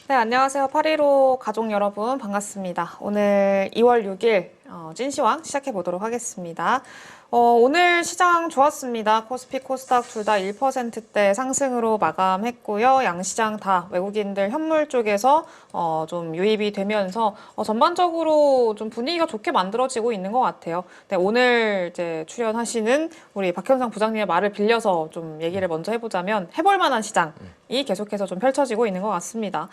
네, 안녕하세요. 815 가족 여러분 반갑습니다. 오늘 2월 6일 찐시황 시작해 보도록 하겠습니다. 오늘 시장 좋았습니다. 코스피, 코스닥 둘 다 1%대 상승으로 마감했고요. 양시장 다 외국인들 현물 쪽에서 좀 유입이 되면서 전반적으로 좀 분위기가 좋게 만들어지고 있는 것 같아요. 네, 오늘 이제 출연하시는 우리 박현상 부장님의 말을 빌려서 좀 얘기를 먼저 해보자면 해볼 만한 시장이 계속해서 좀 펼쳐지고 있는 것 같습니다.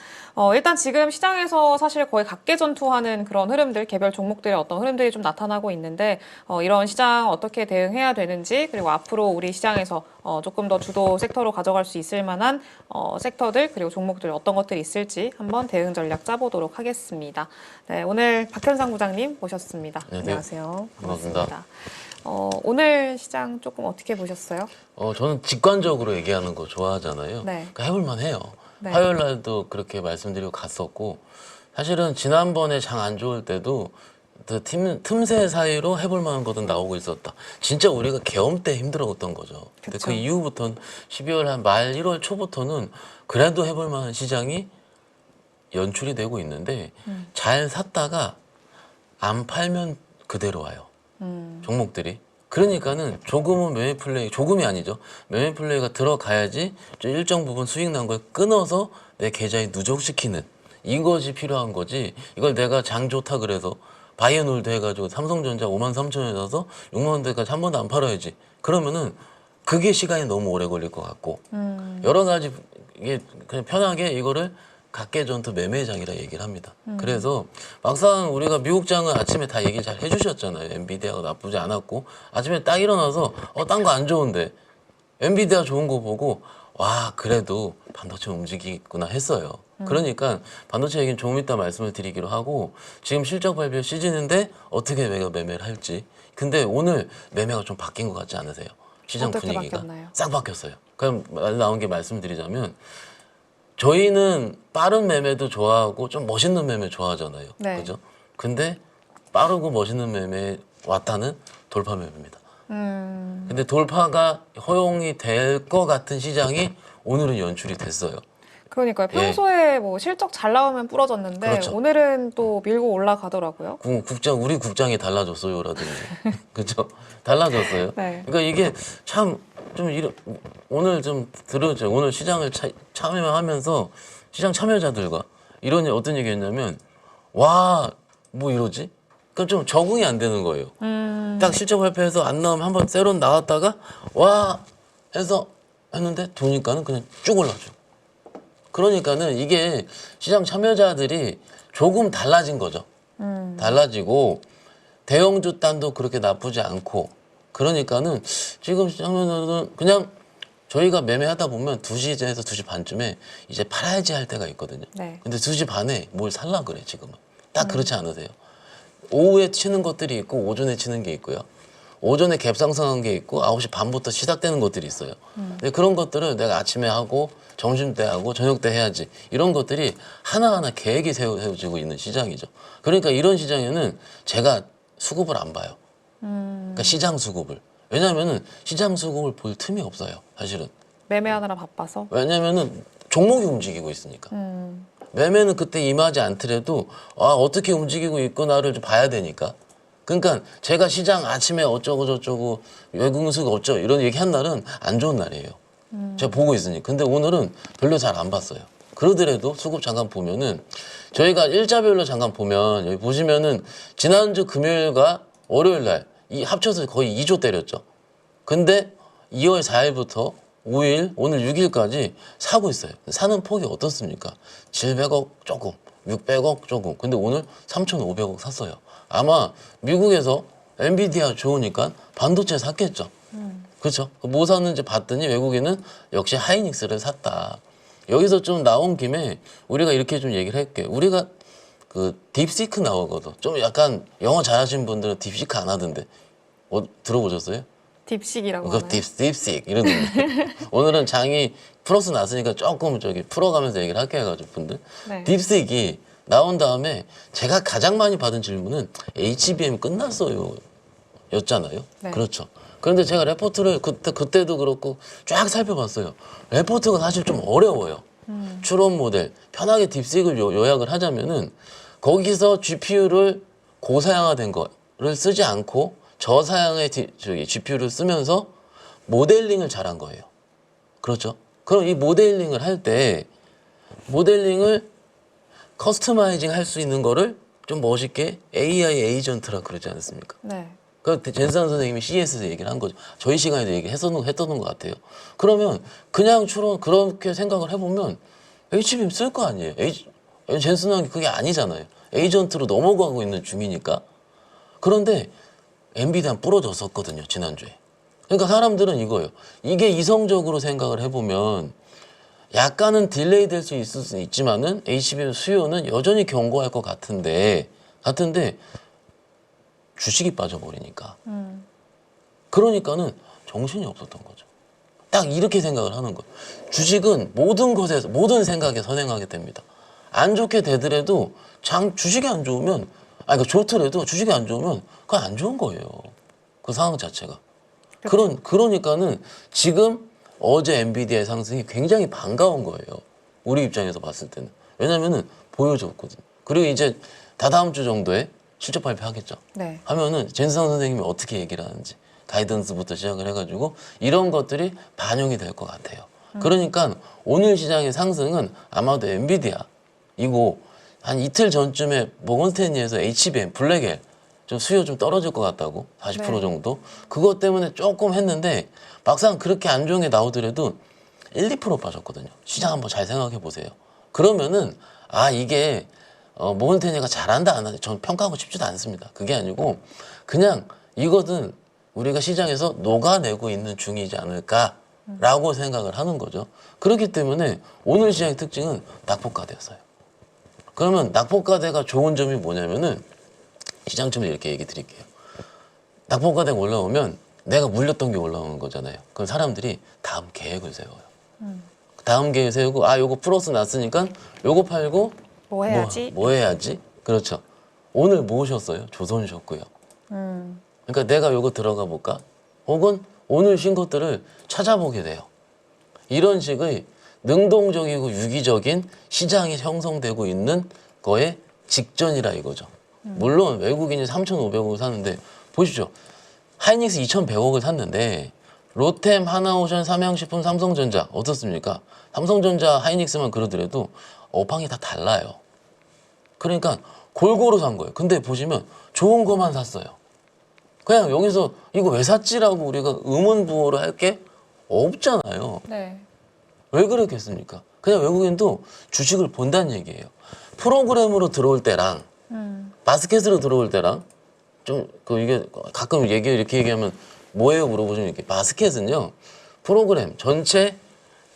일단 지금 시장에서 사실 거의 각계전투하는 그런 흐름들, 개별 종목들의 어떤 흐름들이 좀 나타나고 있는데 이런 시장 어떻게 대응해야 되는지, 그리고 앞으로 우리 시장에서 조금 더 주도 섹터로 가져갈 수 있을 만한 섹터들, 그리고 종목들 어떤 것들이 있을지 한번 대응 전략 짜보도록 하겠습니다. 네, 오늘 박현상 부장님 모셨습니다. 네, 안녕하세요. 반갑습니다. 오늘 시장 조금 어떻게 보셨어요? 저는 직관적으로 얘기하는 거 좋아하잖아요. 네. 그러니까 해볼만 해요. 네. 화요일 날도 그렇게 말씀드리고 갔었고, 사실은 지난번에 장 안 좋을 때도 그 틈새 사이로 해볼 만한 것은 나오고 있었다. 진짜 우리가 계엄 때 힘들었던 거죠. 근데 그 이후부터는 12월 한 말 1월 초부터는 그래도 해볼 만한 시장이 연출이 되고 있는데 잘 샀다가 안 팔면 그대로 와요. 종목들이. 그러니까는 조금은 매매 플레이, 조금이 아니죠. 매매 플레이가 들어가야지 좀 일정 부분 수익 난 걸 끊어서 내 계좌에 누적시키는 이것이 필요한 거지. 이걸 내가 장 좋다 그래서 바이오놀드 해가지고 삼성전자 53,000원에 사서 6만 원대까지 한 번도 안 팔아야지. 그러면은 그게 시간이 너무 오래 걸릴 것 같고 여러 가지 이게 그냥 편하게 이거를 각계전투 매매장이라 얘기를 합니다. 그래서 막상 우리가 미국장은 아침에 다 얘기 잘 해주셨잖아요. 엔비디아가 나쁘지 않았고 아침에 딱 일어나서 딴 거 안 좋은데 엔비디아 좋은 거 보고 와 그래도 반도체 움직이구나 했어요. 그러니까 반도체 얘기는 조금 이따 말씀을 드리기로 하고 지금 실적 발표 시즌인데 어떻게 내가 매매를 할지. 근데 오늘 매매가 좀 바뀐 것 같지 않으세요? 시장 분위기가 바뀌었나요? 싹 바뀌었어요. 그럼 말 나온 게 말씀드리자면 저희는 빠른 매매도 좋아하고 좀 멋있는 매매 좋아하잖아요. 네. 그죠? 근데 빠르고 멋있는 매매 왔다는 돌파 매매입니다. 근데 돌파가 허용이 될 것 같은 시장이 오늘은 연출이 됐어요. 그러니까요. 평소에 뭐 실적 잘 나오면 부러졌는데 그렇죠. 오늘은 또 밀고 올라가더라고요. 우리 국장이 달라졌어요라든지. 그죠? 달라졌어요. 네. 그러니까 이게 참 좀 오늘 좀 들었죠. 오늘 시장을 참여하면서 시장 참여자들과 이런 어떤 얘기했냐면 와, 뭐 이러지? 그러니까 좀 적응이 안 되는 거예요. 딱 실적 발표해서 안 나오면 한번 세론 나왔다가 와 해서 했는데 도니까는 그냥 쭉 올라죠. 그러니까는 이게 시장 참여자들이 조금 달라진 거죠. 달라지고 대형주 단도 그렇게 나쁘지 않고 그러니까는 지금 시장면은 그냥 저희가 매매하다 보면 2시에서 2시 반쯤에 이제 팔아야지 할 때가 있거든요. 네. 근데 2시 반에 뭘 살라 그래 지금은. 딱 그렇지 않으세요? 오후에 치는 것들이 있고 오전에 치는 게 있고요. 오전에 갭 상승한 게 있고 9시 반부터 시작되는 것들이 있어요. 근데 그런 것들을 내가 아침에 하고 점심 때 하고 저녁 때 해야지. 이런 것들이 하나하나 계획이 세워지고 있는 시장이죠. 그러니까 이런 시장에는 제가 수급을 안 봐요. 그러니까 시장 수급을. 왜냐하면은 시장 수급을 볼 틈이 없어요. 사실은. 매매하느라 바빠서. 왜냐면은 종목이 움직이고 있으니까. 매매는 그때 임하지 않더라도 어떻게 움직이고 있구나를 좀 봐야 되니까. 그러니까 제가 시장 아침에 어쩌고 저쩌고 외국인수가 어쩌고 이런 얘기 한 날은 안 좋은 날이에요. 제가 보고 있으니. 근데 오늘은 별로 잘 안 봤어요. 그러더라도 수급 잠깐 보면은 저희가 일자별로 잠깐 보면 여기 보시면은 지난주 금요일과 월요일 날 이 합쳐서 거의 2조 때렸죠. 근데 2월 4일부터 5일, 오늘 6일까지 사고 있어요. 사는 폭이 어떻습니까? 700억 조금, 600억 조금. 근데 오늘 3,500억 샀어요. 아마 미국에서 엔비디아 좋으니까 반도체 샀겠죠. 그렇죠? 뭐 샀는지 봤더니 외국인은 역시 하이닉스를 샀다. 여기서 좀 나온 김에 우리가 이렇게 좀 얘기를 할게요. 우리가 그 딥시크 나오거든. 좀 약간 영어 잘하시는 분들은 딥시크 안 하던데. 들어보셨어요? 딥식이라고 그 하나요? 딥식 이러던데. 오늘은 장이 플러스 났으니까 조금 풀어가면서 얘기를 할게 해가지고 분들. 네. 딥식이 나온 다음에 제가 가장 많이 받은 질문은 HBM 끝났어요 였잖아요. 네. 그렇죠. 그런데 제가 레포트를 그때도 그렇고 쫙 살펴봤어요. 레포트가 사실 좀 어려워요. 추론 모델 편하게 딥식을 요약을 하자면은 거기서 GPU를 고사양화된 거를 쓰지 않고 저사양의 GPU를 쓰면서 모델링을 잘한 거예요. 그렇죠? 그럼 이 모델링을 할 때 모델링을 커스터마이징 할 수 있는 거를 좀 멋있게 AI 에이전트라 그러지 않습니까? 네. 그 젠산 선생님이 CES에서 얘기를 한 거죠. 저희 시간에도 얘기했었던 것 같아요. 그러면 그냥 추론 그렇게 생각을 해보면 HBM 쓸 거 아니에요. 젠슨은 그게 아니잖아요. 에이전트로 넘어가고 있는 중이니까. 그런데 엔비디아는 부러졌었거든요. 지난주에. 그러니까 사람들은 이거예요. 이게 이성적으로 생각을 해보면 약간은 딜레이 될 수 있을 수 있지만은 HBM 수요는 여전히 견고할 것 같은데 주식이 빠져버리니까. 그러니까는 정신이 없었던 거죠. 딱 이렇게 생각을 하는 거예요. 주식은 모든 것에서, 모든 생각에 선행하게 됩니다. 안 좋게 되더라도 주식이 안 좋으면, 그러니까 좋더라도 주식이 안 좋으면 그건 안 좋은 거예요. 그 상황 자체가. 그러니까는 지금 어제 엔비디아의 상승이 굉장히 반가운 거예요. 우리 입장에서 봤을 때는. 왜냐면은 보여줬거든요. 그리고 이제 다다음 주 정도에 실적 발표하겠죠. 네. 하면은 젠슨 선생님이 어떻게 얘기를 하는지 가이던스부터 시작을 해가지고 이런 것들이 반영이 될 것 같아요. 그러니까 오늘 시장의 상승은 아마도 엔비디아이고 한 이틀 전쯤에 모건스탠리에서 HBM, 블랙엘 좀 수요 좀 떨어질 것 같다고 40% 네. 정도 그것 때문에 조금 했는데 막상 그렇게 안 좋은 게 나오더라도 1, 2% 빠졌거든요. 시장 한번 잘 생각해 보세요. 그러면은 이게 모건스탠리가 잘한다 안 한다 전 평가하고 싶지도 않습니다. 그게 아니고 그냥 이것은 우리가 시장에서 녹아내고 있는 중이지 않을까라고 생각을 하는 거죠. 그렇기 때문에 오늘 시장의 특징은 낙폭과대였어요. 그러면 낙폭과대가 좋은 점이 뭐냐면은 시장점을 이렇게 얘기 드릴게요. 낙폭과대가 올라오면 내가 물렸던 게 올라오는 거잖아요. 그럼 사람들이 다음 계획을 세워요. 다음 계획 세우고 요거 플러스 났으니까 요거 팔고 뭐 해야지? 뭐 해야지? 그렇죠. 오늘 뭐 오셨어요? 조선 오셨고요. 그러니까 내가 요거 들어가 볼까? 혹은 오늘 쉰 것들을 찾아보게 돼요. 이런 식의 능동적이고 유기적인 시장이 형성되고 있는 거에 직전이라 이거죠. 물론 외국인이 3,500억을 샀는데 보시죠. 하이닉스 2,100억을 샀는데 로템, 하나오션, 삼양식품, 삼성전자 어떻습니까? 삼성전자, 하이닉스만 그러더라도 업황이 다 달라요. 그러니까 골고루 산 거예요. 근데 보시면 좋은 것만 샀어요. 그냥 여기서 이거 왜 샀지라고 우리가 의문부호를 할 게 없잖아요. 네. 왜 그랬겠습니까? 그냥 외국인도 주식을 본다는 얘기예요. 프로그램으로 들어올 때랑 바스켓으로 들어올 때랑 좀 이게 가끔 이렇게 얘기하면 뭐예요 물어보시면 이렇게 바스켓은요 프로그램 전체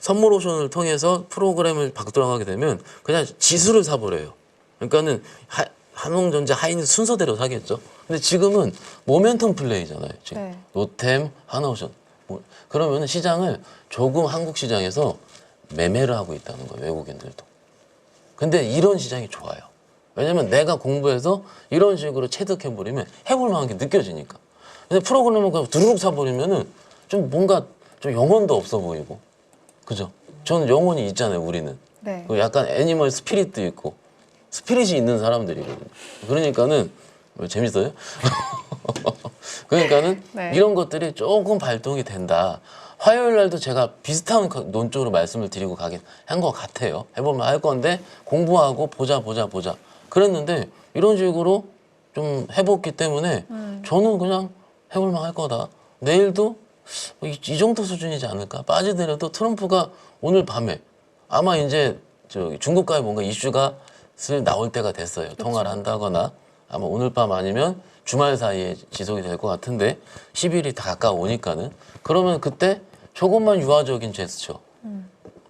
선물 옵션을 통해서 프로그램을 바꾸들어가게 되면 그냥 지수를 사버려요. 그러니까는 삼성전자 하이닉스 순서대로 사겠죠. 근데 지금은 모멘텀 플레이잖아요. 지금 네. 로템, 하나오션. 그러면 시장을 조금 한국 시장에서 매매를 하고 있다는 거예요. 외국인들도. 근데 이런 시장이 좋아요. 왜냐면 내가 공부해서 이런 식으로 체득해버리면 해볼 만한 게 느껴지니까. 근데 프로그램을 그냥 두루룩 사버리면은 좀 뭔가 좀 영혼도 없어 보이고. 그죠? 저는 영혼이 있잖아요, 우리는. 네. 그 약간 애니멀 스피릿도 있고. 스피릿이 있는 사람들이거든요. 그러니까는 재밌어요? 그러니까는 네. 이런 것들이 조금 발동이 된다. 화요일 날도 제가 비슷한 논조로 말씀을 드리고 가긴 한 것 같아요. 해보면 할 건데 공부하고 보자. 그랬는데 이런 식으로 좀 해봤기 때문에 저는 그냥 해볼만 할 거다. 내일도 이 정도 수준이지 않을까. 빠지더라도 트럼프가 오늘 밤에 아마 이제 중국과의 뭔가 이슈가 슬 나올 때가 됐어요. 통화를 한다거나 아마 오늘 밤 아니면 주말 사이에 지속이 될 것 같은데 10일이 다 가까우니까는 그러면 그때 조금만 유화적인 제스처.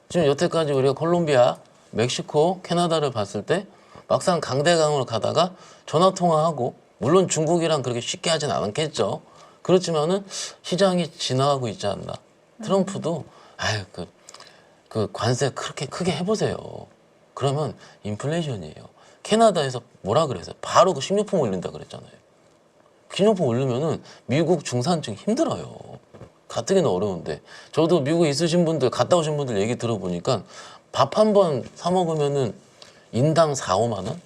지금 여태까지 우리가 콜롬비아, 멕시코, 캐나다를 봤을 때 막상 강대강으로 가다가 전화 통화하고 물론 중국이랑 그렇게 쉽게 하진 않겠죠. 그렇지만은 시장이 지나가고 있지 않나. 트럼프도 그 관세 그렇게 크게 해보세요. 그러면 인플레이션이에요. 캐나다에서 뭐라 그랬어요? 바로 그 식료품 올린다 그랬잖아요. 식료품 올리면은 미국 중산층 힘들어요. 가뜩이나 어려운데 저도 미국에 있으신 분들 갔다 오신 분들 얘기 들어보니까 밥 한 번 사 먹으면은 인당 4, 5만 원?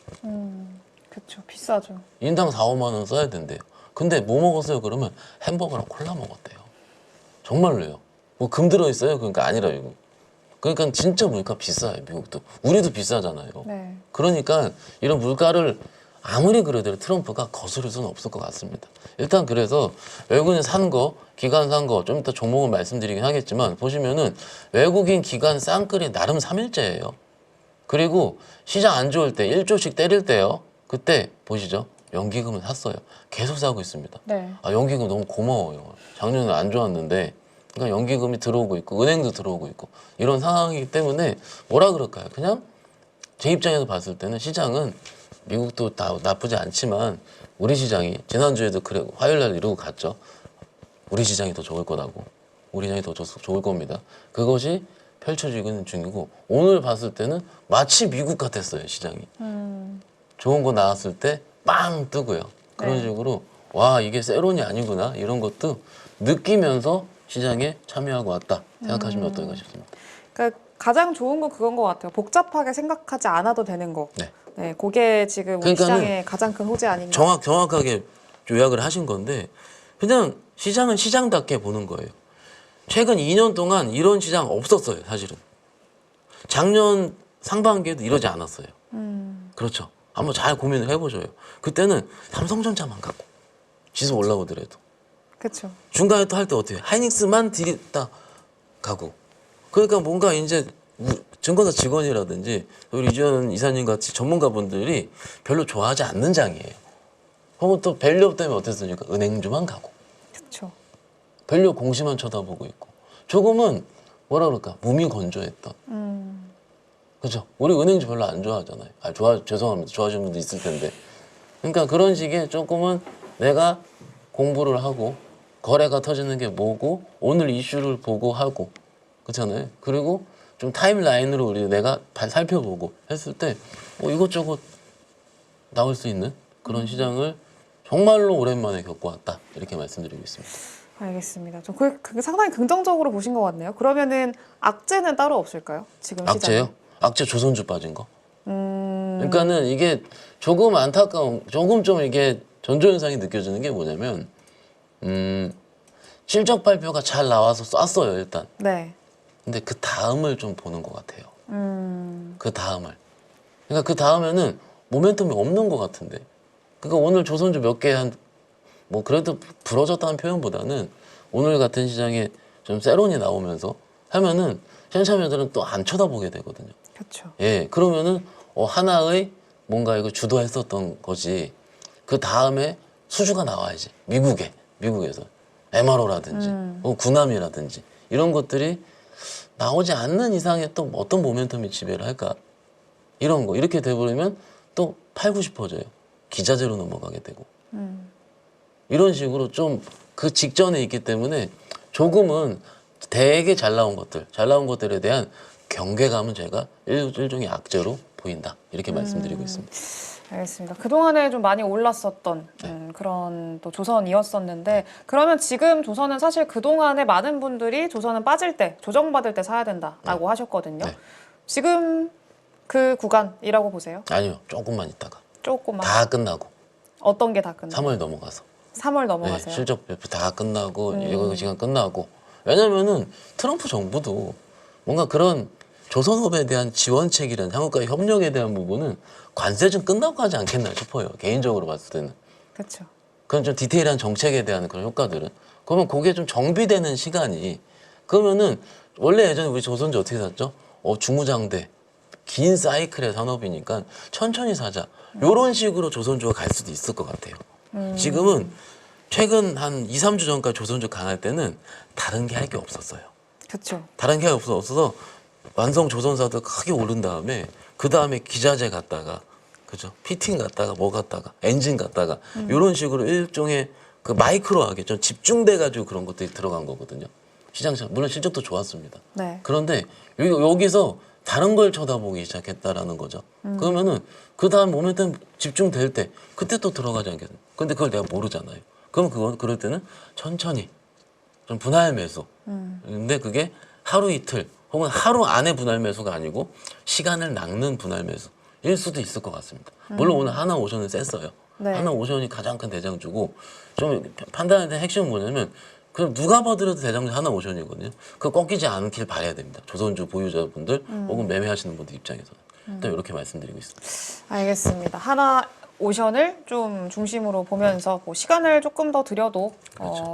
그렇죠. 비싸죠. 인당 4, 5만 원 써야 된대요. 근데 뭐 먹었어요? 그러면 햄버거랑 콜라 먹었대요. 정말로요. 뭐 금 들어있어요? 그러니까 아니라요. 그러니까 진짜 물가 비싸요. 미국도. 우리도 비싸잖아요. 네. 그러니까 이런 물가를 아무리 그래도 트럼프가 거스를 수는 없을 것 같습니다. 일단 그래서 외국인 산 거, 기관 산 거, 좀 이따 종목은 말씀드리긴 하겠지만 보시면은 외국인 기관 쌍끌이 나름 3일째예요. 그리고 시장 안 좋을 때 1조씩 때릴 때요. 그때 보시죠. 연기금을 샀어요. 계속 사고 있습니다. 네. 아, 연기금 너무 고마워요. 작년에 안 좋았는데 그러니까 연기금이 들어오고 있고 은행도 들어오고 있고 이런 상황이기 때문에 뭐라 그럴까요? 그냥 제 입장에서 봤을 때는 시장은 미국도 다 나쁘지 않지만 우리 시장이 지난주에도 그래 화요일 날 이러고 갔죠. 우리 시장이 더 좋을 거라고. 우리 시장이 더 좋을 겁니다. 그것이 펼쳐지고 있는 중이고 오늘 봤을 때는 마치 미국 같았어요. 시장이. 좋은 거 나왔을 때 빵 뜨고요. 그런 네. 식으로 와 이게 세론이 아니구나 이런 것도 느끼면서 시장에 참여하고 왔다 생각하시면 어떨까 싶습니다. 그러니까 가장 좋은 건 그건 것 같아요. 복잡하게 생각하지 않아도 되는 거. 네. 네, 그게 지금 우리 그러니까는 시장의 가장 큰 호재 아닌가. 정확하게 요약을 하신 건데 그냥 시장은 시장답게 보는 거예요. 최근 2년 동안 이런 시장 없었어요, 사실은. 작년 상반기에도 이러지 않았어요. 그렇죠. 한번 잘 고민을 해보셔요. 그때는 삼성전자만 갖고 지수 올라오더라도 그렇죠. 중간에 또 할 때 어떻게 하이닉스만 들이다 가고 그러니까 뭔가 이제 증권사 직원이라든지 우리 이주연 이사님 같이 전문가분들이 별로 좋아하지 않는 장이에요. 혹은 또 밸류업 때문에 어땠습니까? 은행주만 가고 그렇죠. 밸류 공시만 쳐다보고 있고 조금은 뭐라 그럴까 무미건조했던 그죠? 우리 은행주 별로 안 좋아하잖아요. 죄송합니다. 좋아하시는 분도 있을 텐데 그러니까 그런 식의 조금은 내가 공부를 하고 거래가 터지는 게 뭐고 오늘 이슈를 보고 하고 그렇잖아요. 그리고 좀 타임라인으로 내가 살펴보고 했을 때 이것저것 나올 수 있는 그런 시장을 정말로 오랜만에 겪어왔다 이렇게 말씀드리고 있습니다. 알겠습니다. 좀 그게 상당히 긍정적으로 보신 것 같네요. 그러면은 악재는 따로 없을까요? 지금 시장에? 악재요? 악재 조선주 빠진 거. 그러니까는 이게 조금 안타까운, 조금 좀 이게 전조 현상이 느껴지는 게 뭐냐면 실적 발표가 잘 나와서 쐈어요 일단. 네. 근데 그 다음을 좀 보는 것 같아요. 그 다음을. 그러니까 그 다음에는 모멘텀이 없는 것 같은데. 그러니까 오늘 조선주 몇 개 뭐 그래도 부러졌다는 표현보다는 오늘 같은 시장에 좀 세론이 나오면서 하면은 현참여들은 또 안 쳐다보게 되거든요. 그렇죠. 예, 그러면은 하나의 뭔가 이거 주도했었던 거지. 그 다음에 수주가 나와야지. 미국에서 MRO라든지 구남이라든지 이런 것들이 나오지 않는 이상에 또 어떤 모멘텀이 지배를 할까? 이런 거 이렇게 돼버리면 또 팔고 싶어져요. 기자재로 넘어가게 되고 이런 식으로 좀 그 직전에 있기 때문에 조금은 되게 잘 나온 것들에 대한 경계감은 제가 일종의 악재로 보인다 이렇게 말씀드리고 있습니다. 알겠습니다. 그동안에 좀 많이 올랐었던 그런 또 조선이었었는데 그러면 지금 조선은 사실 그동안에 많은 분들이 조선은 빠질 때 조정받을 때 사야 된다라고 하셨거든요. 네. 지금 그 구간이라고 보세요? 아니요, 조금만 있다가 조금만. 다 끝나고 어떤 게 다 끝나요? 3월 넘어가서 3월 네, 넘어가세요? 실적 발표 다 끝나고 이거 시간 끝나고 왜냐면은 트럼프 정부도 뭔가 그런 조선업에 대한 지원책이란 한국과의 협력에 대한 부분은 관세 좀 끝나고 하지 않겠나 싶어요. 개인적으로 봤을 때는. 그렇죠. 그런 좀 디테일한 정책에 대한 그런 효과들은. 그러면 그게 좀 정비되는 시간이 그러면은 원래 예전에 우리 조선주 어떻게 샀죠? 중무장대 긴 사이클의 산업이니까 천천히 사자. 요런 식으로 조선주가 갈 수도 있을 것 같아요. 지금은 최근 한 2, 3주 전까지 조선주 강할 때는 다른 게 할 게 없었어요. 그렇죠. 다른 게 없어서 완성 조선사도 크게 오른 다음에 그 다음에 기자재 갔다가 그죠? 피팅 갔다가 뭐 갔다가 엔진 갔다가 이런 식으로 일종의 그 마이크로하게 좀 집중돼 가지고 그런 것들이 들어간 거거든요. 시장 물론 실적도 좋았습니다. 네. 그런데 여기서 다른 걸 쳐다보기 시작했다라는 거죠. 그러면은 그 다음 모멘텀 집중될 때 그때 또 들어가지 않겠어요? 근데 그걸 내가 모르잖아요. 그럼 그럴 때는 천천히 좀 분할 매수. 근데 그게 하루 이틀 혹은 하루 안에 분할 매수가 아니고 시간을 낚는 분할 매수일 수도 있을 것 같습니다. 물론 오늘 하나오션은 셌어요. 네. 하나오션이 가장 큰 대장주고 좀 판단에 대한 핵심은 뭐냐면 그럼 누가 봐더라도 대장주 하나오션이거든요. 그거 꺾이지 않길 바라야 됩니다. 조선주 보유자분들 혹은 매매하시는 분들 입장에서는. 일단 이렇게 말씀드리고 있습니다. 알겠습니다. 하나 오션을 좀 중심으로 보면서 뭐 시간을 조금 더 들여도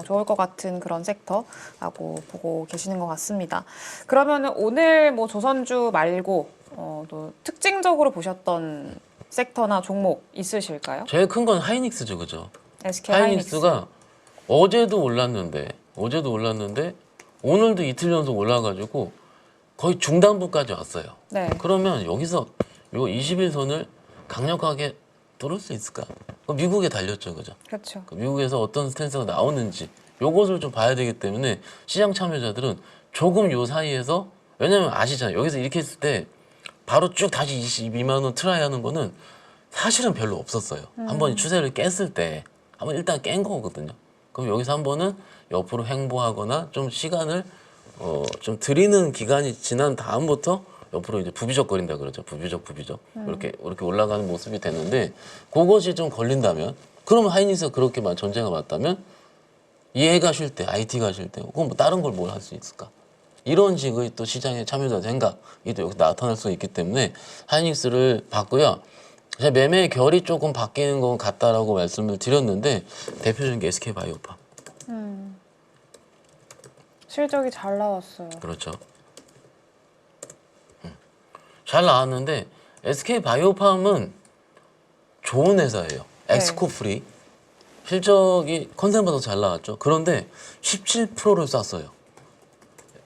좋을 것 같은 그런 섹터라고 보고 계시는 것 같습니다. 그러면 오늘 뭐 조선주 말고 또 특징적으로 보셨던 섹터나 종목 있으실까요? 제일 큰 건 하이닉스죠, 그죠? SK 하이닉스. 하이닉스가 어제도 올랐는데 오늘도 이틀 연속 올라가지고 거의 중단부까지 왔어요. 네. 그러면 여기서 요 21선을 강력하게 뚫을 수 있을까? 미국에 달렸죠, 그죠? 그렇죠. 미국에서 어떤 스탠스가 나오는지 요것을 좀 봐야 되기 때문에 시장 참여자들은 조금 요 사이에서 왜냐면 아시잖아요. 여기서 이렇게 했을 때 바로 쭉 다시 22만 원 트라이 하는 거는 사실은 별로 없었어요. 한번 추세를 깼을 때 한번 일단 깬 거거든요. 그럼 여기서 한 번은 옆으로 횡보하거나 좀 시간을 좀 드리는 기간이 지난 다음부터 옆으로 이제 부비적거린다 그러죠. 부비적. 이렇게 올라가는 모습이 되는데 그것이 좀 걸린다면 그러면 하이닉스가 그렇게만 전제가 맞다면 얘가 쉴 때, IT가 쉴 때, 그럼 뭐 다른 걸 뭘 할 수 있을까? 이런 식의 또 시장의 참여자 생각이 또 여기서 나타날 수 있기 때문에 하이닉스를 봤고요. 제가 매매 결이 조금 바뀌는 것 같다라고 말씀을 드렸는데 대표적인 게 SK바이오팜. 실적이 잘 나왔어요. 그렇죠. 잘 나왔는데 SK바이오팜은 좋은 회사예요. 엑스코 프리. 실적이 컨센보다 잘 나왔죠. 그런데 17%를 쐈어요.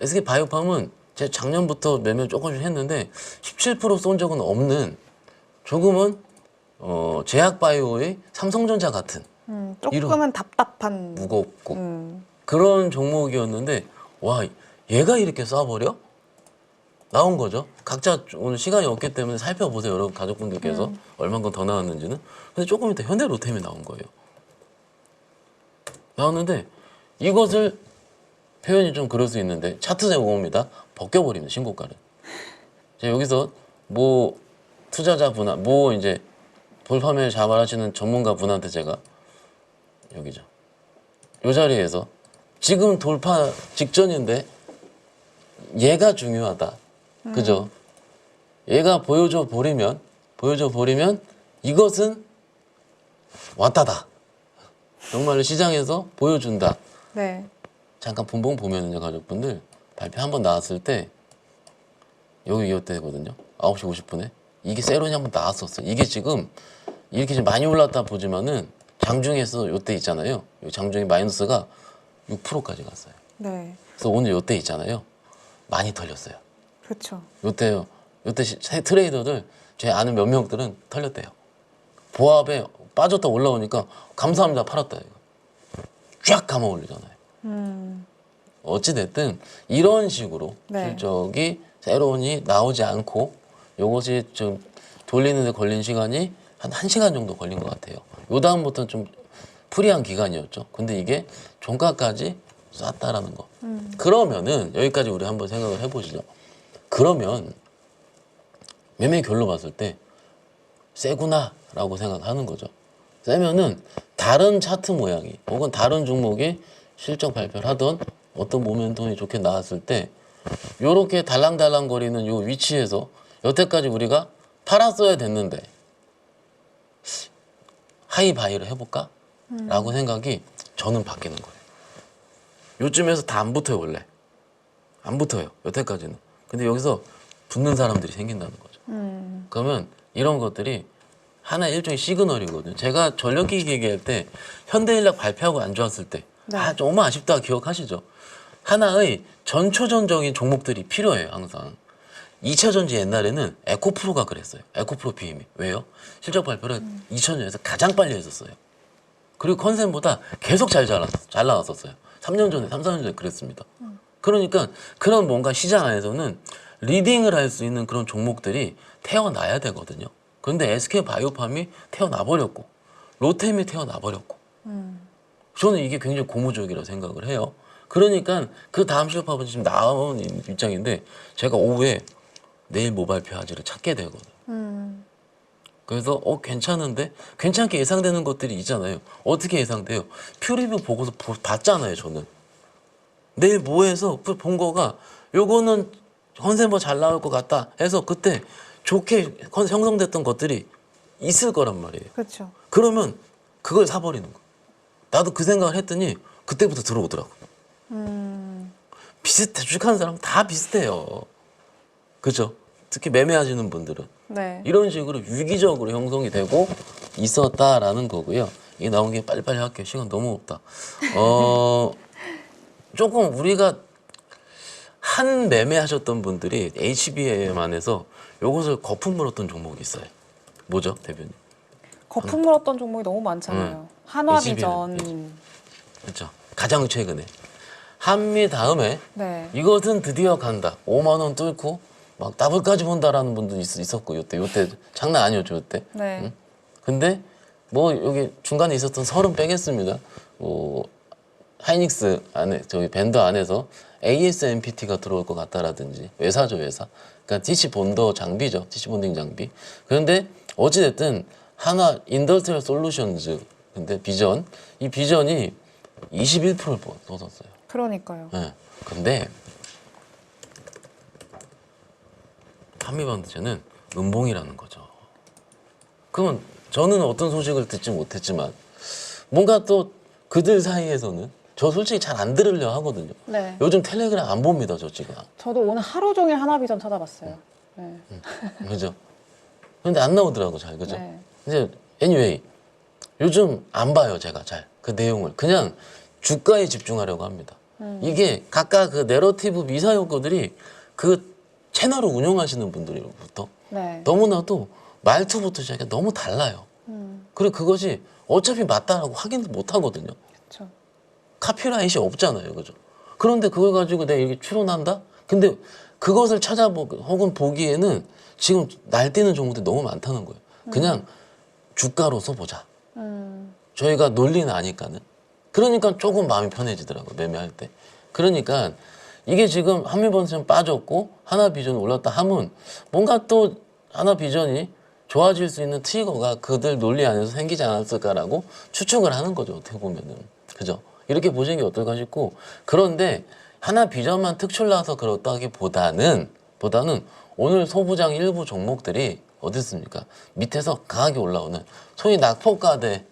SK바이오팜은 제 작년부터 매매 조금씩 했는데 17%쏜 적은 없는 조금은 제약바이오의 삼성전자 같은 조금은 답답한. 무겁고 그런 종목이었는데 와 얘가 이렇게 쏴버려? 나온 거죠. 각자 오늘 시간이 없기 때문에 살펴보세요. 여러분 가족분들께서 얼만큼 더 나왔는지는. 근데 조금 이따 현대로템이 나온 거예요. 나왔는데 이것을 표현이 좀 그럴 수 있는데 차트에 옵니다. 벗겨버립니다. 신고가를. 제가 여기서 뭐 투자자분, 뭐 이제 볼파매를 자발하시는 전문가분한테 제가 여기죠. 이 자리에서 지금 돌파 직전인데 얘가 중요하다. 그죠? 얘가 보여줘 버리면 이것은 왔다다. 정말로 시장에서 보여준다. 네. 잠깐 분봉 보면은요, 가족분들 발표 한번 나왔을 때 여기 이때거든요. 9시 50분에 이게 세론이 한번 나왔었어요. 이게 지금 이렇게 좀 많이 올랐다 보지만은 장중에서 요때 있잖아요. 요 장중에 마이너스가 6%까지 갔어요. 네. 그래서 오늘 요때 있잖아요. 많이 털렸어요. 그렇죠. 요때요. 요때 트레이더들 제 아는 몇 명들은 털렸대요. 보합에 빠졌다 올라오니까 감사합니다 팔았다 이거. 쫙 감아 올리잖아요. 어찌 됐든 이런 식으로 네. 실적이 세론이 나오지 않고 요것이 좀 돌리는 데 걸린 시간이 한 1시간 정도 걸린 것 같아요. 요 다음부터는 좀 프리한 기간이었죠. 근데 이게 종가까지 쐈다라는 거. 그러면은 여기까지 우리 한번 생각을 해보시죠. 그러면 매매 결로 봤을 때 세구나라고 생각하는 거죠. 세면은 다른 차트 모양이 혹은 다른 종목이 실적 발표를 하던 어떤 모멘텀이 좋게 나왔을 때 요렇게 달랑달랑 거리는 요 위치에서 여태까지 우리가 팔았어야 됐는데 하이바이를 해볼까? 라고 생각이 저는 바뀌는 거예요. 요쯤에서 다 안 붙어요 원래. 안 붙어요 여태까지는. 근데 여기서 붙는 사람들이 생긴다는 거죠. 그러면 이런 것들이 하나 일종의 시그널이거든요. 제가 전력기기 얘기할 때 현대인력 발표하고 안 좋았을 때 네. 너무 아쉽다 기억하시죠? 하나의 전초전적인 종목들이 필요해요 항상. 2차 전지 옛날에는 에코프로가 그랬어요. 에코프로 BM이. 왜요? 실적 발표를 2000년에서 가장 빨리 했었어요. 그리고 컨센보다 계속 잘 나왔었어요. 3년 전에, 3, 4년 전에 그랬습니다. 그러니까 그런 뭔가 시장 안에서는 리딩을 할 수 있는 그런 종목들이 태어나야 되거든요. 그런데 SK바이오팜이 태어나버렸고 로템이 태어나버렸고 저는 이게 굉장히 고무적이라고 생각을 해요. 그러니까 그 다음 실업합은 지금 나온 입장인데 제가 오후에 내일 뭐 발표하지를 찾게 되거든. 그래서 괜찮은데 괜찮게 예상되는 것들이 있잖아요. 어떻게 예상돼요? 퓨리뷰 보고서 봤잖아요. 저는 내일 뭐해서 본 거가 요거는 컨센버 잘 나올 것 같다 해서 그때 좋게 형성됐던 것들이 있을 거란 말이에요. 그렇죠. 그러면 그걸 사버리는 거. 나도 그 생각을 했더니 그때부터 들어오더라고. 비슷해. 주식하는 사람 다 비슷해요. 그죠? 특히 매매하시는 분들은 네. 이런 식으로 유기적으로 형성이 되고 있었다라는 거고요. 이게 나온 게 빨리빨리 할게요. 시간 너무 없다. 조금 우리가 한 매매하셨던 분들이 HBM만 해서 요것을 거품 물었던 종목이 있어요. 뭐죠, 대표님? 거품 물었던 종목이 너무 많잖아요. 한화비전. 그렇죠. 가장 최근에 한미 다음에 네. 이것은 드디어 간다. 5만 원 뚫고 막 더블까지 본다라는 분도 있었고 요때 장난 아니었죠 요때. 네. 응? 근데 뭐 여기 중간에 있었던 설은 빼겠습니다. 뭐 하이닉스 안에 저기 밴더 안에서 ASMPT가 들어올 것 같다라든지 외사죠 외사. 그러니까 DC 본더 장비죠. DC 본딩 장비. 그런데 어찌 됐든 하나 인더스트리얼 솔루션즈 근데 비전 이 비전이 21%를 뻗었어요. 그러니까요. 네. 근데 한미반도체는 음봉이라는 거죠. 그러면 저는 어떤 소식을 듣지 못했지만 뭔가 또 그들 사이에서는 저 솔직히 잘 안 들으려 하거든요. 네. 요즘 텔레그램 안 봅니다, 저 지금. 저도 오늘 하루 종일 한화비전 찾아봤어요. 네. 그죠? 근데 안 나오더라고 잘, 그죠? 네. 이제 anyway 요즘 안 봐요 제가 잘 그 내용을 그냥 주가에 집중하려고 합니다. 이게 각각 그 내러티브 미사 요구들이 그 채널을 운영하시는 분들로부터 네. 너무나도 말투부터 시작해 너무 달라요. 그리고 그것이 어차피 맞다라고 확인도 못 하거든요. 그렇죠. 카피라이트이 없잖아요, 그죠? 그런데 그걸 가지고 내가 이렇게 추론한다? 근데 그것을 찾아보고 혹은 보기에는 지금 날뛰는 종목들이 너무 많다는 거예요. 그냥 주가로서 보자. 저희가 논리는 아니까는. 그러니까 조금 마음이 편해지더라고요, 매매할 때. 그러니까 이게 지금 한미본선 빠졌고 하나비전 올랐다 하면 뭔가 또 하나비전이 좋아질 수 있는 트리거가 그들 논리 안에서 생기지 않았을까라고 추측을 하는 거죠, 어떻게 보면은. 그죠? 이렇게 보시는 게 어떨까 싶고 그런데 하나비전만 특출나서 그렇다기보다는 오늘 소부장 일부 종목들이 어디 있습니까? 밑에서 강하게 올라오는 소위 낙폭과대의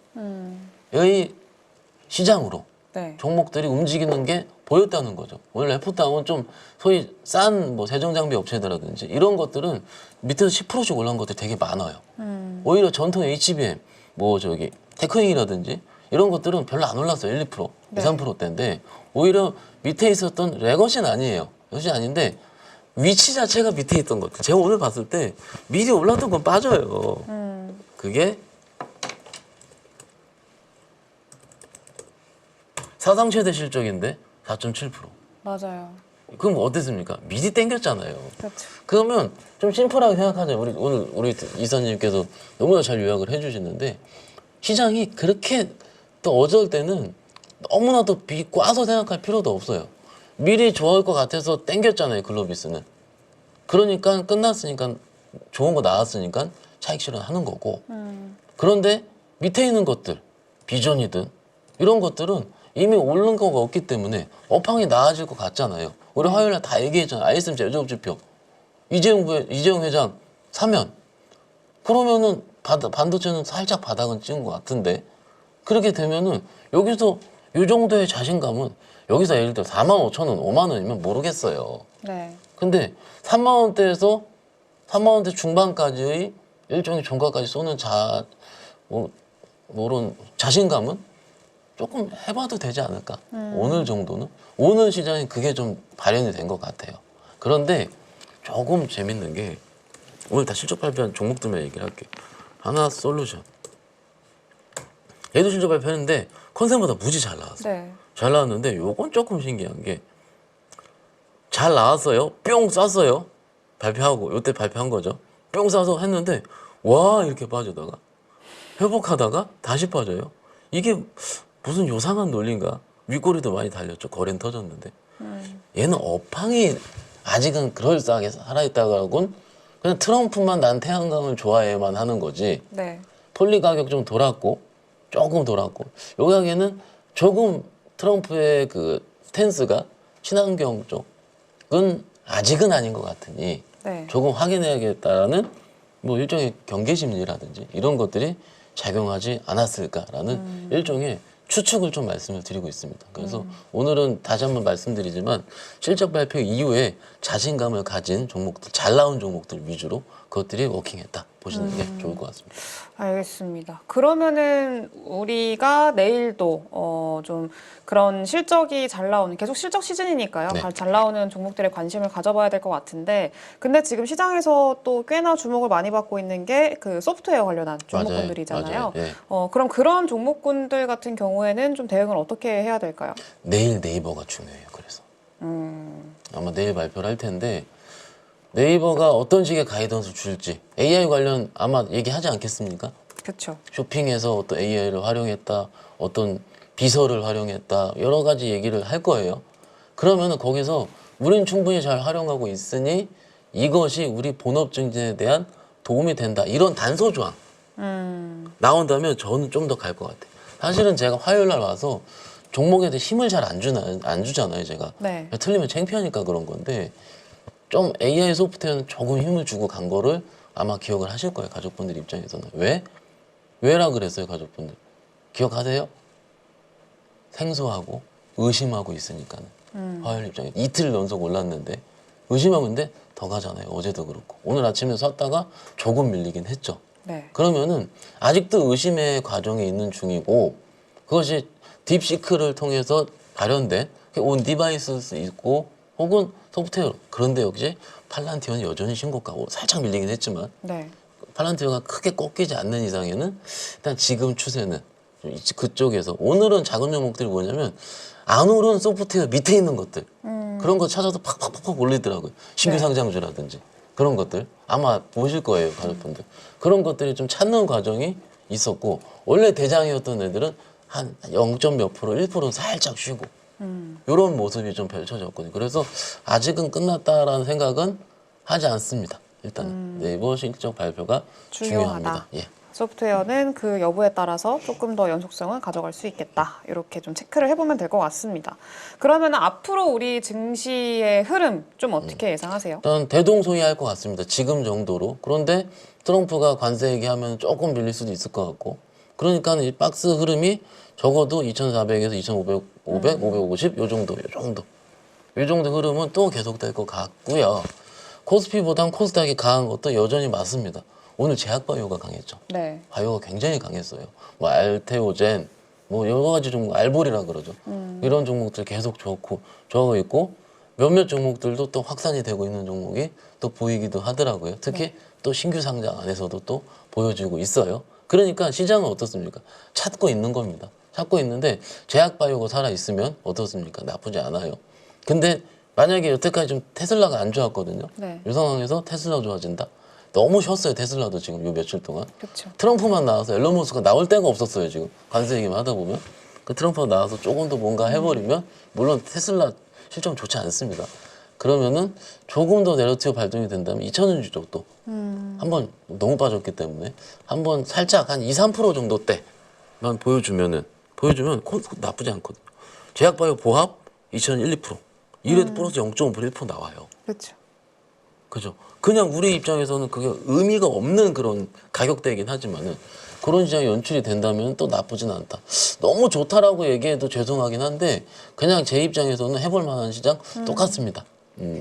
시장으로 네. 종목들이 움직이는 게 보였다는 거죠. 오늘 레포트하면 좀 소위 싼 뭐 세정장비 업체들이라든지 이런 것들은 밑에서 10%씩 올라온 것들이 되게 많아요. 오히려 전통 HBM 뭐 저기 테크닉이라든지 이런 것들은 별로 안 올랐어요. 1, 2%, 네. 2, 3%대인데 오히려 밑에 있었던 레것은 아니에요. 레것이 아닌데 위치 자체가 밑에 있던 것 같아요. 제가 오늘 봤을 때 미리 올랐던 건 빠져요. 그게 사상 최대 실적인데 4.7%. 맞아요. 그럼 어땠습니까? 미리 땡겼잖아요. 그렇죠. 그러면 좀 심플하게 생각하자. 오늘 우리 이사님께서 너무나 잘 요약을 해주시는데 시장이 그렇게 또 어쩔 때는 너무나도 비꼬아서 생각할 필요도 없어요. 미리 좋아할 것 같아서 땡겼잖아요. 글로비스는. 그러니까 끝났으니까 좋은 거 나왔으니까 차익 실현하는 거고. 그런데 밑에 있는 것들 비전이든 이런 것들은 이미 오른 거가 없기 때문에 업황이 나아질 것 같잖아요. 우리 화요일에 다 얘기했잖아요. ISM 제조업지표 이재용 회장 사면 그러면은 반도체는 살짝 바닥은 찍은 것 같은데 그렇게 되면은 여기서 이 정도의 자신감은 여기서 예를 들어 45,000원, 5만 원이면 모르겠어요. 네. 근데 3만 원대에서 3만 원대 중반까지의 일종의 종가까지 쏘는 이런 자신감은 조금 해봐도 되지 않을까? 오늘 정도는? 오늘 시장에 그게 좀 발현이 된 것 같아요. 그런데 조금 재밌는 게 오늘 다 실적 발표한 종목들만 얘기를 할게요. 하나솔루션. 얘도 실적 발표했는데 컨센보다 무지 잘 나왔어요. 네. 잘 나왔는데 요건 조금 신기한 게 잘 나왔어요. 뿅 쐈어요. 발표하고 요때 발표한 거죠. 뿅 쏴서 했는데 와 이렇게 빠지다가 회복하다가 다시 빠져요. 이게 무슨 요상한 논리인가? 윗꼬리도 많이 달렸죠. 거래는 터졌는데. 얘는 업황이 아직은 그럴싸하게 살아있다고는 그냥 트럼프만 난 태양광을 좋아해만 하는 거지. 네. 폴리 가격 좀 돌았고 조금 돌았고 요 가격에는 조금 트럼프의 그 스탠스가 친환경 쪽은 아직은 아닌 것 같으니 네. 조금 확인해야겠다라는 뭐 일종의 경계 심리라든지 이런 것들이 작용하지 않았을까라는 일종의 추측을 좀 말씀을 드리고 있습니다. 그래서 오늘은 다시 한번 말씀드리지만 실적 발표 이후에 자신감을 가진 종목들, 잘 나온 종목들 위주로 그것들이 워킹했다 보시는 게 좋을 것 같습니다. 알겠습니다. 그러면은 우리가 내일도 좀 그런 실적이 잘 나오는 계속 실적 시즌이니까요. 네. 잘 나오는 종목들에 관심을 가져봐야 될 것 같은데, 근데 지금 시장에서 또 꽤나 주목을 많이 받고 있는 게 그 소프트웨어 관련한 종목군들이잖아요. 맞아요. 예. 그럼 그런 종목군들 같은 경우에는 좀 대응을 어떻게 해야 될까요? 내일 네이버가 중요해요. 그래서 아마 내일 발표를 할 텐데 네이버가 어떤 식의 가이던스 줄지 AI 관련 아마 얘기하지 않겠습니까? 그렇죠. 쇼핑에서 어떤 AI를 활용했다, 어떤 비서를 활용했다, 여러 가지 얘기를 할 거예요. 그러면은 거기서 우린 충분히 잘 활용하고 있으니 이것이 우리 본업 증진에 대한 도움이 된다. 이런 단서 조항 나온다면 저는 좀 더 갈 것 같아요. 사실은 제가 화요일 날 와서 종목에 대해 힘을 잘 안 주잖아요, 제가. 네. 틀리면 창피하니까 그런 건데 좀 AI 소프트웨어는 조금 힘을 주고 간 거를 아마 기억을 하실 거예요, 가족분들 입장에서는. 왜? 왜라 그랬어요, 가족분들? 기억하세요? 생소하고 의심하고 있으니까는. 화요일 입장에 이틀 연속 올랐는데 의심하는데 더 가잖아요. 어제도 그렇고. 오늘 아침에 샀다가 조금 밀리긴 했죠. 네. 그러면은 아직도 의심의 과정에 있는 중이고 그것이 딥시크를 통해서 발현된 온 디바이스 있고 혹은 소프트웨어. 그런데 역시 팔란티어는 여전히 신고가고 살짝 밀리긴 했지만 네. 팔란티어가 크게 꺾이지 않는 이상에는 일단 지금 추세는 그쪽에서 오늘은 작은 종목들이 뭐냐면 안 오른 소프트웨어 밑에 있는 것들 그런 거 찾아서 팍팍팍팍 올리더라고요. 신규 네. 상장주라든지 그런 것들 아마 보실 거예요, 가족분들. 그런 것들이 좀 찾는 과정이 있었고 원래 대장이었던 애들은 한 0. 몇 프로, 1%는 살짝 쉬고 이런 모습이 좀 펼쳐졌거든요. 그래서 아직은 끝났다라는 생각은 하지 않습니다. 일단은 네이버 실적 발표가 중요하다. 중요합니다. 예. 소프트웨어는 그 여부에 따라서 조금 더 연속성을 가져갈 수 있겠다. 이렇게 좀 체크를 해보면 될 것 같습니다. 그러면 앞으로 우리 증시의 흐름 좀 어떻게 예상하세요? 일단 대동소이할 것 같습니다. 지금 정도로. 그런데 트럼프가 관세 얘기하면 조금 밀릴 수도 있을 것 같고. 그러니까 이 박스 흐름이 적어도 2,400에서 2,500, 500, 550, 요 정도. 이 정도 흐름은 또 계속될 것 같고요. 코스피보단 코스닥이 강한 것도 여전히 맞습니다. 오늘 제약바이오가 강했죠. 네. 바이오가 굉장히 강했어요. 뭐 알테오젠, 뭐 여러 가지 종목, 알보리라 그러죠. 이런 종목들 계속 좋아하고 있고 몇몇 종목들도 또 확산이 되고 있는 종목이 또 보이기도 하더라고요. 특히 또 신규 상장 안에서도 또 보여지고 있어요. 그러니까 시장은 어떻습니까? 찾고 있는 겁니다. 찾고 있는데 제약바이오가 살아있으면 어떻습니까? 나쁘지 않아요. 근데 만약에 여태까지 좀 테슬라가 안 좋았거든요. 네. 이 상황에서 테슬라 좋아진다? 너무 쉬었어요, 테슬라도 지금 요 며칠 동안. 그렇죠. 트럼프만 나와서 앨런 머스크가 나올 데가 없었어요, 지금. 관세 얘기만 하다 보면. 그 트럼프가 나와서 조금 더 뭔가 해버리면 물론 테슬라 실적 좋지 않습니다. 그러면은 조금 더 내러티브 발동이 된다면 2,000원 주쪽도 한번 너무 빠졌기 때문에 한번 살짝 한 2, 3% 정도 때만 보여주면 나쁘지 않거든요. 제약바이오 보합 2,001, 2%. 이래도 플러스 0.5% 1% 나와요. 그렇죠. 그죠? 그냥 우리 입장에서는 그게 의미가 없는 그런 가격대이긴 하지만은 그런 시장이 연출이 된다면 또 나쁘진 않다. 너무 좋다라고 얘기해도 죄송하긴 한데 그냥 제 입장에서는 해볼 만한 시장 똑같습니다.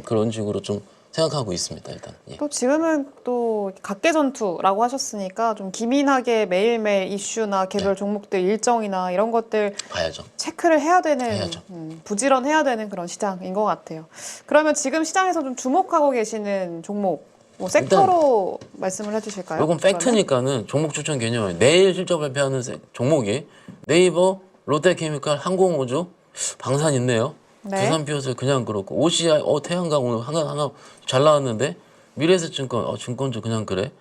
그런 식으로 좀 생각하고 있습니다. 일단. 예. 또 지금은 또 각계전투라고 하셨으니까 좀 기민하게 매일매일 이슈나 개별 종목들 일정이나 이런 것들 봐야죠. 체크를 해야 되는 해야죠. 부지런해야 되는 그런 시장인 것 같아요. 그러면 지금 시장에서 좀 주목하고 계시는 종목 뭐 섹터로 말씀을 해주실까요? 이건 팩트니까는 종목 추천 개념이에요. 내일 실적 발표하는 종목이 네이버, 롯데케미칼, 항공우주, 방산 있네요. 네. 두산비어스 그냥 그렇고 OCI, 태양광 오늘 하나 잘 나왔는데 미래에셋증권, 증권주 그냥 그래.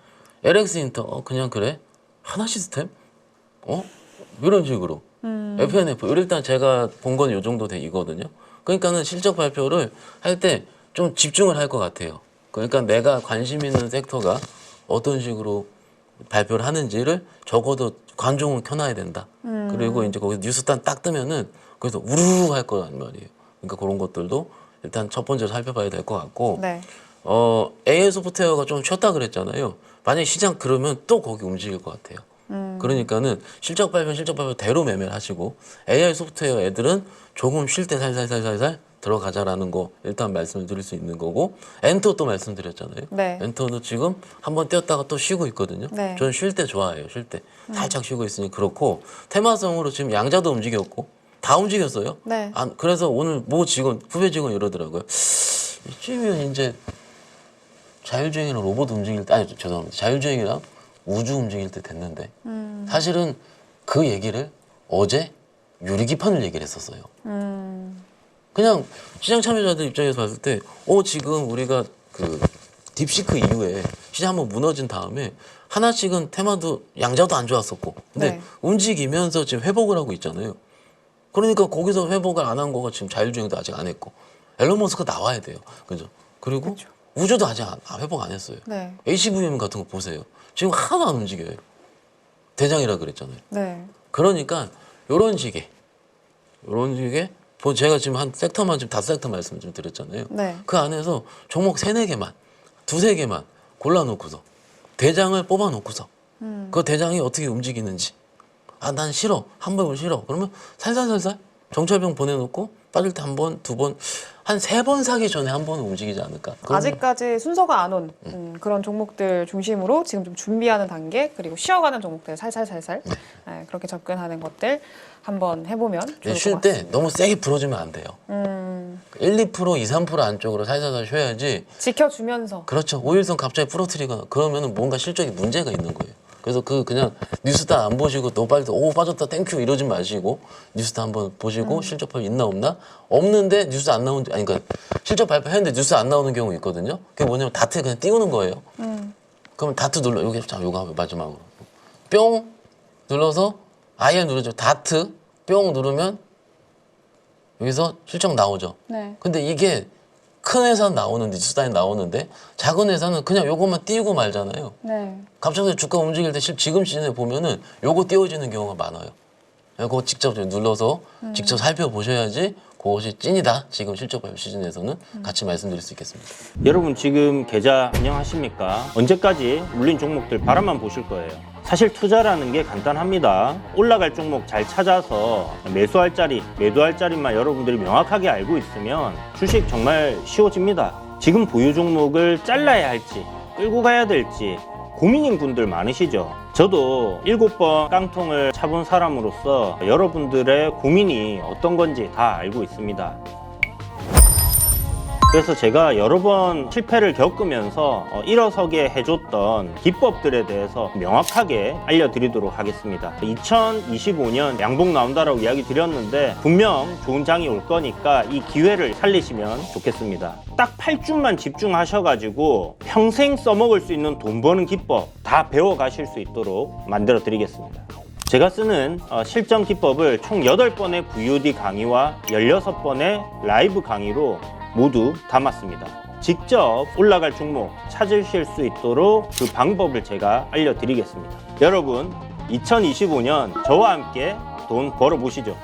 LX인터, 그냥 그래. 하나시스템, 이런 식으로 FNF 일단 제가 본 건 요 정도 되거든요. 그러니까는 실적 발표를 할 때 좀 집중을 할 것 같아요. 그러니까 내가 관심 있는 섹터가 어떤 식으로 발표를 하는지를 적어도 관종을 켜놔야 된다. 그리고 이제 거기서 뉴스단 딱 뜨면은 거기서 우르르 할 거란 말이에요. 그러니까 그런 것들도 일단 첫 번째로 살펴봐야 될 것 같고 네. AI 소프트웨어가 좀 쉬었다 그랬잖아요. 만약에 시장 그러면 또 거기 움직일 것 같아요. 그러니까는 실적 발표대로 매매를 하시고 AI 소프트웨어 애들은 조금 쉴 때 살살살살살 들어가자라는 거 일단 말씀을 드릴 수 있는 거고 엔터 또 말씀드렸잖아요. 네. 엔터도 지금 한번 뛰었다가 또 쉬고 있거든요. 네. 저는 쉴 때 좋아해요. 쉴 때 살짝 쉬고 있으니 그렇고 테마성으로 지금 양자도 움직였고 다 움직였어요. 네. 그래서 오늘 모 직원 후배 직원 이러더라고요. 이쯤이면 이제 자율주행이랑 로봇 움직일 때, 아니 죄송합니다. 자율주행이랑 우주 움직일 때 됐는데 사실은 그 얘기를 어제 유리기판을 얘기를 했었어요. 그냥 시장 참여자들 입장에서 봤을 때 지금 우리가 그 딥시크 이후에 시장 한번 무너진 다음에 하나씩은 테마도 양자도 안 좋았었고 근데 네. 움직이면서 지금 회복을 하고 있잖아요. 그러니까 거기서 회복을 안 한 거가 지금 자율주행도 아직 안 했고 앨런 머스크 나와야 돼요. 그죠? 그리고 그렇죠. 우주도 아직 회복 안 했어요. 네. HVM 같은 거 보세요. 지금 하나도 안 움직여요. 대장이라 그랬잖아요. 네. 그러니까 요런 식의 제가 지금 한 섹터만 지금 5섹터 말씀을 좀 드렸잖아요. 네. 그 안에서 종목 3-4개만 2-3개만 골라놓고서 대장을 뽑아놓고서 그 대장이 어떻게 움직이는지 난 싫어 한 번은 싫어 그러면 살살살살 정찰병 보내놓고 빠질 때 한 번, 2번, 한 3번 사기 전에 한 번은 움직이지 않을까. 아직까지 순서가 안 온 그런 종목들 중심으로 지금 좀 준비하는 단계 그리고 쉬어가는 종목들 살살살살 네, 그렇게 접근하는 것들 한번 해보면 좋을 것 쉴 같습니다. 때 너무 세게 풀어주면 안 돼요. 1, 2%, 2, 3% 안쪽으로 살살살 쉬어야지. 지켜주면서 그렇죠. 5일선 갑자기 부러뜨리거나 그러면 뭔가 실적에 문제가 있는 거예요. 그래서 그냥 뉴스다 안 보시고 너무 빨리 빠졌다 땡큐 이러지 마시고 뉴스다 한번 보시고 실적 발표 있나 없나 없는데 뉴스 안 나오는 아니 그러니까 실적 발표했는데 뉴스 안 나오는 경우 있거든요. 그게 뭐냐면 다트에 그냥 띄우는 거예요. 그러면 다트 눌러 요거 마지막으로 뿅 눌러서 아예 누르죠. 다트 뿅 누르면 여기서 실적 나오죠. 네. 근데 이게 큰 회사는 나오는데 뉴스단에 나오는데 작은 회사는 그냥 요것만 띄우고 말잖아요. 네. 갑자기 주가 움직일 때 지금 시즌에 보면은 요거 띄워지는 경우가 많아요. 그거 직접 눌러서 직접 살펴보셔야지 그것이 찐이다. 지금 실적 발표 시즌에서는 같이 말씀드릴 수 있겠습니다. 여러분 지금 계좌 안녕하십니까? 언제까지 물린 종목들 바라만 보실 거예요. 사실 투자라는 게 간단합니다. 올라갈 종목 잘 찾아서 매수할 자리, 매도할 자리만 여러분들이 명확하게 알고 있으면 주식 정말 쉬워집니다. 지금 보유 종목을 잘라야 할지 끌고 가야 될지 고민인 분들 많으시죠? 저도 7번 깡통을 차본 사람으로서 여러분들의 고민이 어떤 건지 다 알고 있습니다. 그래서 제가 여러 번 실패를 겪으면서 일어서게 해줬던 기법들에 대해서 명확하게 알려드리도록 하겠습니다. 2025년 양봉 나온다라고 이야기 드렸는데 분명 좋은 장이 올 거니까 이 기회를 살리시면 좋겠습니다. 딱 8주만 집중하셔가지고 평생 써먹을 수 있는 돈 버는 기법 다 배워가실 수 있도록 만들어 드리겠습니다. 제가 쓰는 실전 기법을 총 8번의 VOD 강의와 16번의 라이브 강의로 모두 담았습니다. 직접 올라갈 종목 찾으실 수 있도록 그 방법을 제가 알려드리겠습니다. 여러분 2025년 저와 함께 돈 벌어보시죠.